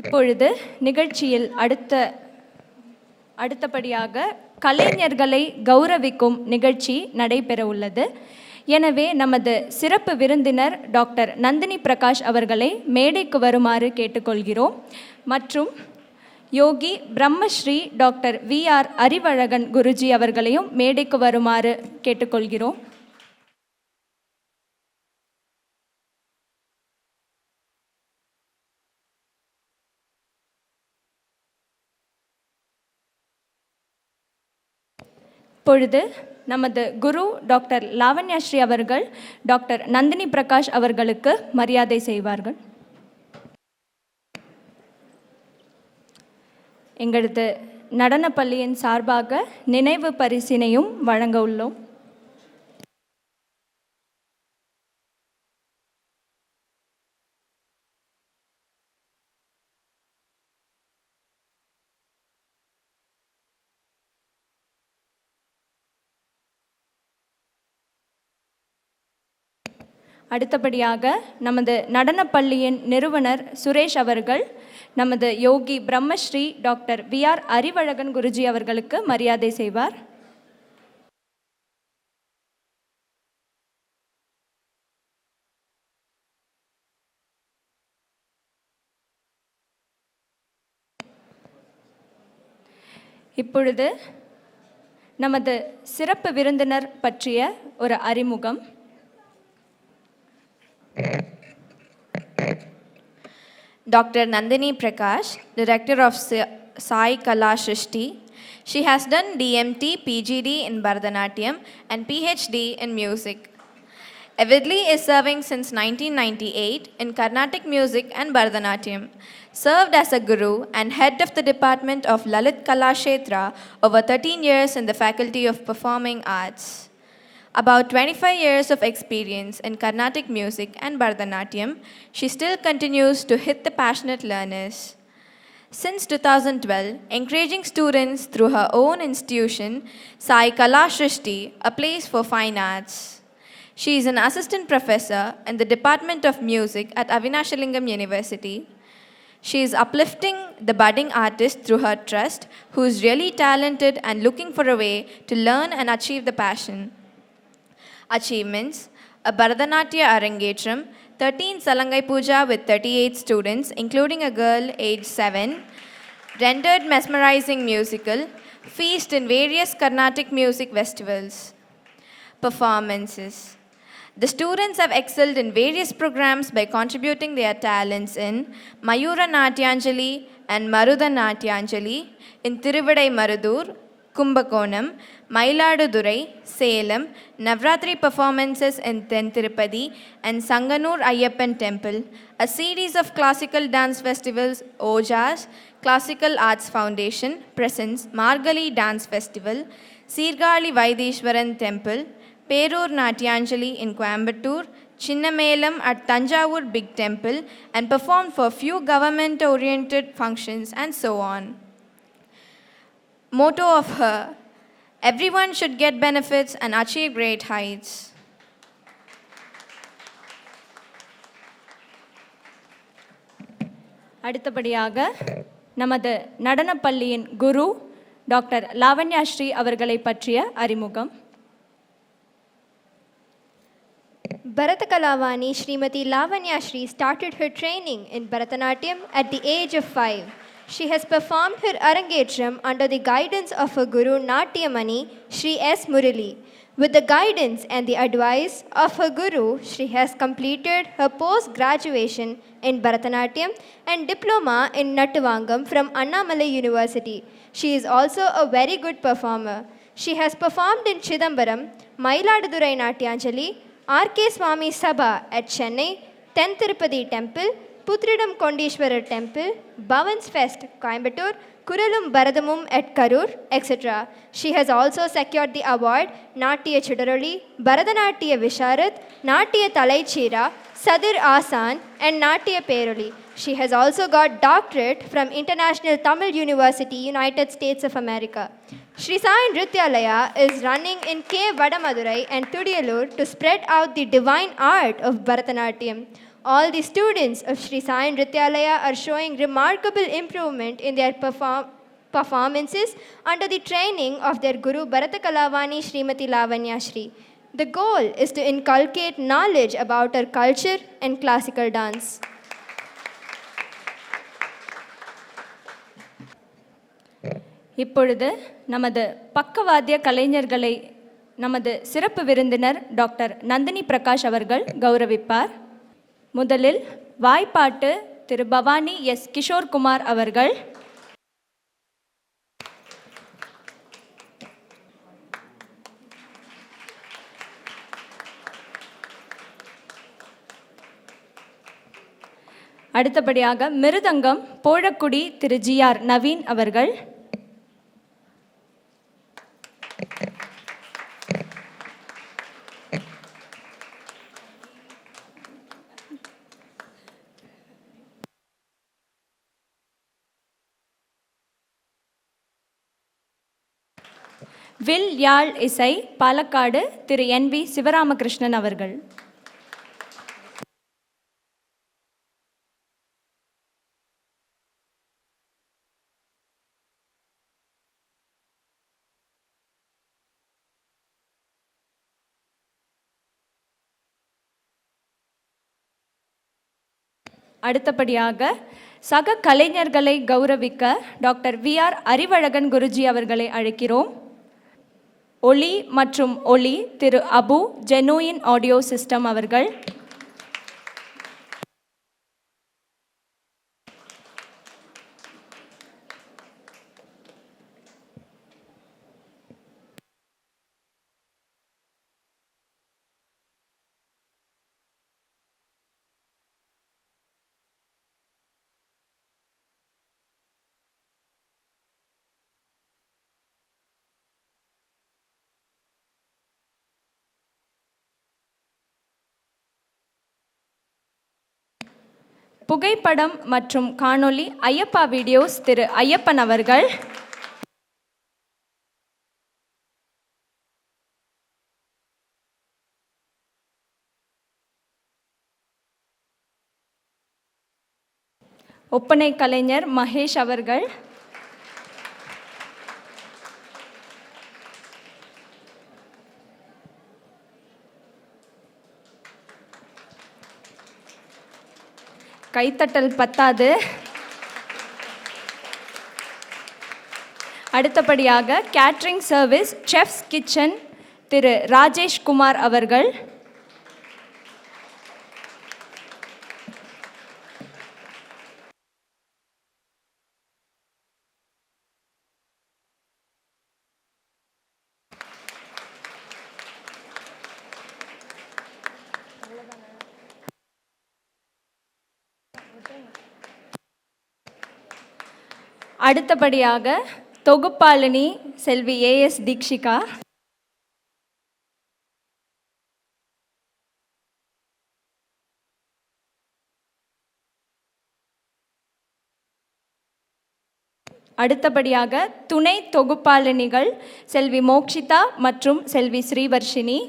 இப்பொழுது நிகழ்ச்சியில் அடுத்தபடியாக கலைஞர்களை கௌரவிக்கும் நிகழ்ச்சி நடைபெற உள்ளது. எனவே நமது சிறப்பு விருந்தினர் டாக்டர் நந்தினி பிரகாஷ் அவர்களை மேடைக்கு வருமாறு கேட்டுக்கொள்கிறோம். மற்றும் யோகி பிரம்மஸ்ரீ டாக்டர் VR அறிவழகன் குருஜி அவர்களையும் மேடைக்கு வருமாறு கேட்டுக்கொள்கிறோம். இப்பொழுது நமது குரு டாக்டர் லாவண்யாஸ்ரீ அவர்கள் டாக்டர் நந்தினி பிரகாஷ் அவர்களுக்கு மரியாதை செய்வார்கள். எங்களது நடனப்பள்ளியின் சார்பாக நினைவு பரிசினையும் வழங்க உள்ளோம். அடுத்தபடியாக நமது நடனப்பள்ளியின் நிறுவனர் சுரேஷ் அவர்கள் நமது யோகி பிரம்மஸ்ரீ டாக்டர் VR அறிவழகன் குருஜி அவர்களுக்கு மரியாதை செய்வார். இப்பொழுது நமது சிறப்பு விருந்தினர் பற்றிய ஒரு அறிமுகம். Dr. Nandini Prakash, Director of Sai Kala Shrishti. She has done DMT, PGD in Bharatanatyam and PhD in music. Avidly is serving since 1998 in Carnatic music and Bharatanatyam. Served as a guru and head of the Department of Lalit Kala Kshetra over 13 years in the Faculty of Performing Arts. About 25 years of experience in Carnatic music and Bharatanatyam, she still continues to hit the passionate learners. Since 2012, encouraging students through her own institution, Sai Kala Shrishti, a place for fine arts. She is an assistant professor in the Department of Music at Avinashalingam University. She is uplifting the budding artist through her trust, who is really talented and looking for a way to learn and achieve the passion. Achievements: a Bharatanatyam Arangetram, 13 Salangai Puja with 38 students, including a girl aged 7, rendered mesmerizing musical, feast in various Carnatic music festivals. Performances: the students have excelled in various programs by contributing their talents in Mayura Natyanjali and Maruda Natyanjali in Tiruvadai Marudur, Kumbakonam, Mailadurai, Salem, Navratri performances in Tirupati and Sanganur Ayyappan Temple, a series of classical dance festivals, Ojas, Classical Arts Foundation presents Margali Dance Festival, Sirgali Vaidishwaran Temple, Perur Natyanjali in Coimbatore, Chinnamelam at Tanjavur Big Temple, and performed for few government-oriented functions and so on. Motto of her: everyone should get benefits and achieve great heights. அடுத்தபடியாக நமது நடனப்பள்ளியின் குரு doctor லாவண்யாஸ்ரீ அவர்களை பற்றிய அறிமுகம். Bharatakalawani Srimati Lavanyashree started her training in Bharatanatyam at the age of 5. She has performed her Arangetram under the guidance of her guru Natyamani, Shri S. Murali. With the guidance and the advice of her guru, she has completed her post-graduation in Bharatanatyam and diploma in Nattuvangam from Annamalai University. She is also a very good performer. She has performed in Chidambaram, Mailadurai Natyanjali, R.K. Swami Sabha at Chennai, 10th Tirupati Temple, Putridam Kondishwarar Temple, Bhavans Fest, Coimbatore, Kuralum Bharadamum at Karur, etc. She has also secured the award Natya Chidarali, Bharatanatyam Visharad, Natya Talaichira, Sadir Asan, and Natya Peruli. She has also got doctorate from International Tamil University, United States of America. Shri Sai Nrityalaya is running in K. Vadamadurai and Tudiyalur to spread out the divine art of Bharatanatyam. All the students of Sri Sai Nrityalaya are showing remarkable improvement in their performances under the training of their Guru Bharata Kalavani Srimati Lavanya Shri. The goal is to inculcate knowledge about our culture and classical dance. இப்பொழுது நமது பக்கவாத்திய கலைஞர்களை நமது சிறப்பு விருந்தினர் doctor Nandini Prakash அவர்கள் கௌரவிப்பார். முதலில் வாய்ப்பாட்டு திரு Bhavani S Kishore Kumar அவர்கள். அடுத்தபடியாக மிருதங்கம் போழக்குடி திரு ஜி.ஆர். நவீன் அவர்கள். வில் யாழ் இசை பாலக்காடு திரு என்.வி. சிவராமகிருஷ்ணன் அவர்கள். அடுத்தபடியாக சக கலைஞர்களை கௌரவிக்க டாக்டர் வி.ஆர். அறிவழகன் குருஜி அவர்களை அழைக்கிறோம். ஒளி மற்றும் ஒளி திரு அபு ஜெனூயின் ஆடியோ சிஸ்டம் அவர்கள். புகைப்படம் மற்றும் காணொளி ஐயப்பா வீடியோஸ் திரு ஐயப்பன் அவர்கள். ஒப்பனை கலைஞர் மகேஷ் அவர்கள். கைத்தட்டல் பத்தாது. அடுத்தபடியாக கேட்ரிங் சர்வீஸ் செஃப்ஸ் கிச்சன் திரு ராஜேஷ் குமார் அவர்கள். அடுத்தபடியாக தொகுப்பாளினி செல்வி ஏஎஸ் தீக்ஷிகா. அடுத்தபடியாக துணை தொகுப்பாளினிகள் செல்வி மோக்ஷிதா மற்றும் செல்வி ஸ்ரீவர்ஷினி.